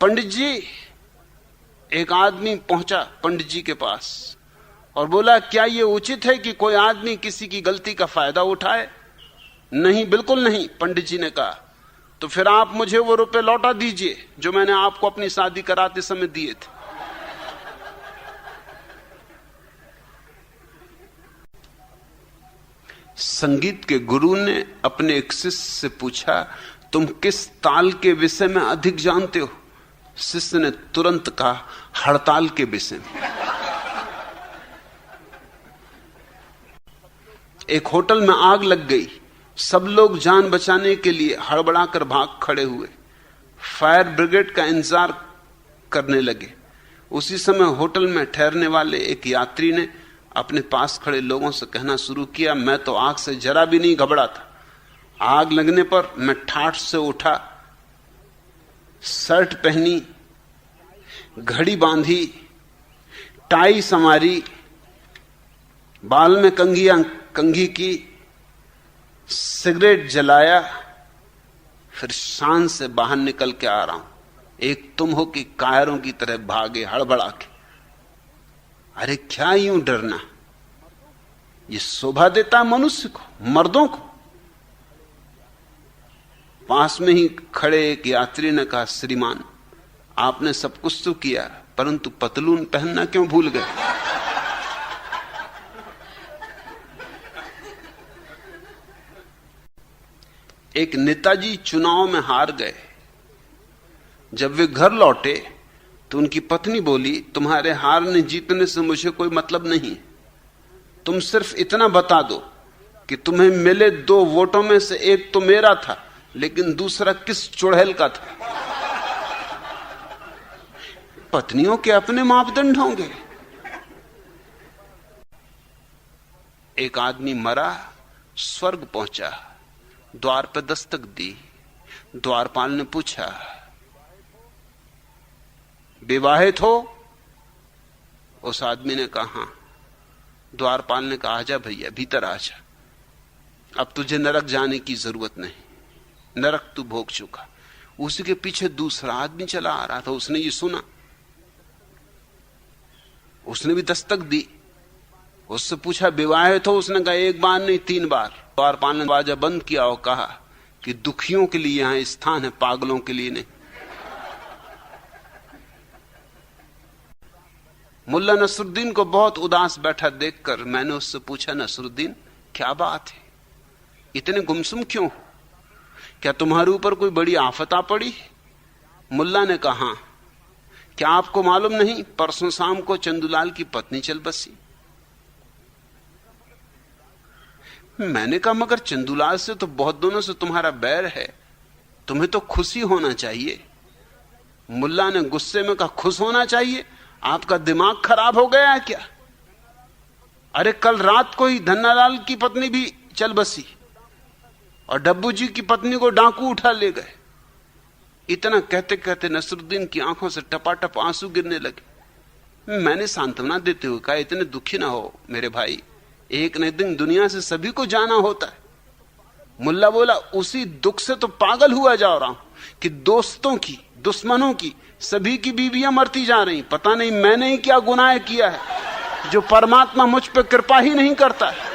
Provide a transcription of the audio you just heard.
पंडित जी, एक आदमी पहुंचा पंडित जी के पास और बोला, क्या यह उचित है कि कोई आदमी किसी की गलती का फायदा उठाए? नहीं, बिल्कुल नहीं, पंडित जी ने कहा। तो फिर आप मुझे वो रुपए लौटा दीजिए जो मैंने आपको अपनी शादी कराते समय दिए थे। संगीत के गुरु ने अपने एक शिष्य से पूछा, तुम किस ताल के विषय में अधिक जानते हो? शिष्य ने तुरंत कहा, हड़ताल के विषय में। एक होटल में आग लग गई, सब लोग जान बचाने के लिए हड़बड़ाकर भाग खड़े हुए, फायर ब्रिगेड का इंतजार करने लगे। उसी समय होटल में ठहरने वाले एक यात्री ने अपने पास खड़े लोगों से कहना शुरू किया, मैं तो आग से जरा भी नहीं घबरा था। आग लगने पर मैं ठाठ से उठा, शर्ट पहनी, घड़ी बांधी, टाई संवारी, बाल में कंघी की, सिगरेट जलाया, फिर शान से बाहर निकल के आ रहा हूं। एक तुम हो कि कायरों की तरह भागे हड़बड़ा के। अरे क्या यूं डरना, ये शोभा देता है मनुष्य को, मर्दों को। पास में ही खड़े एक यात्री ने कहा, श्रीमान, आपने सब कुछ तो किया, परंतु पतलून पहनना क्यों भूल गए? एक नेताजी चुनाव में हार गए। जब वे घर लौटे तो उनकी पत्नी बोली, तुम्हारे हारने जीतने से मुझे कोई मतलब नहीं, तुम सिर्फ इतना बता दो कि तुम्हें मिले 2 वोटों में से एक तो मेरा था, लेकिन दूसरा किस चुड़ैल का था। पत्नियों के अपने मापदंड होंगे। एक आदमी मरा, स्वर्ग पहुंचा, द्वार पर दस्तक दी। द्वारपाल ने पूछा, विवाहित हो? उस आदमी ने कहा, हां। द्वारपाल ने कहा, आजा भैया, भीतर आजा, अब तुझे नरक जाने की जरूरत नहीं, नरक तू भोग चुका। उसी के पीछे दूसरा आदमी चला आ रहा था, उसने ये सुना, उसने भी दस्तक दी। उससे पूछा, विवाहित हो? उसने कहा, 1 बार नहीं 3 बार। द्वारपाल ने दरवाजा बंद किया और कहा कि दुखियों के लिए यहां स्थान है, पागलों के लिए नहीं। मुल्ला नसरुद्दीन को बहुत उदास बैठा देखकर मैंने उससे पूछा, नसरुद्दीन क्या बात है, इतने गुमसुम क्यों? क्या तुम्हारे ऊपर कोई बड़ी आफत आ पड़ी? मुल्ला ने कहा, क्या आपको मालूम नहीं, परसों शाम को चंदूलाल की पत्नी चल बसी। मैंने कहा, मगर चंदूलाल से तो बहुत दिनों से तुम्हारा बैर है, तुम्हें तो खुशी होना चाहिए। मुल्ला ने गुस्से में कहा, खुश होना चाहिए? आपका दिमाग खराब हो गया है क्या? अरे कल रात को ही धन्नालाल की पत्नी भी चल बसी और डब्बू जी की पत्नी को डाकू उठा ले गए। इतना कहते कहते नसरुद्दीन की आंखों से टपाटप आंसू गिरने लगे। मैंने सांत्वना देते हुए कहा, इतने दुखी ना हो मेरे भाई, एक न दिन दुनिया से सभी को जाना होता है। मुल्ला बोला, उसी दुख से तो पागल हुआ जा रहा हूं कि दोस्तों की, दुश्मनों की, सभी की बीवियां मरती जा रही। पता नहीं मैंने ही क्या गुनाह किया है जो परमात्मा मुझ पर कृपा ही नहीं करता है।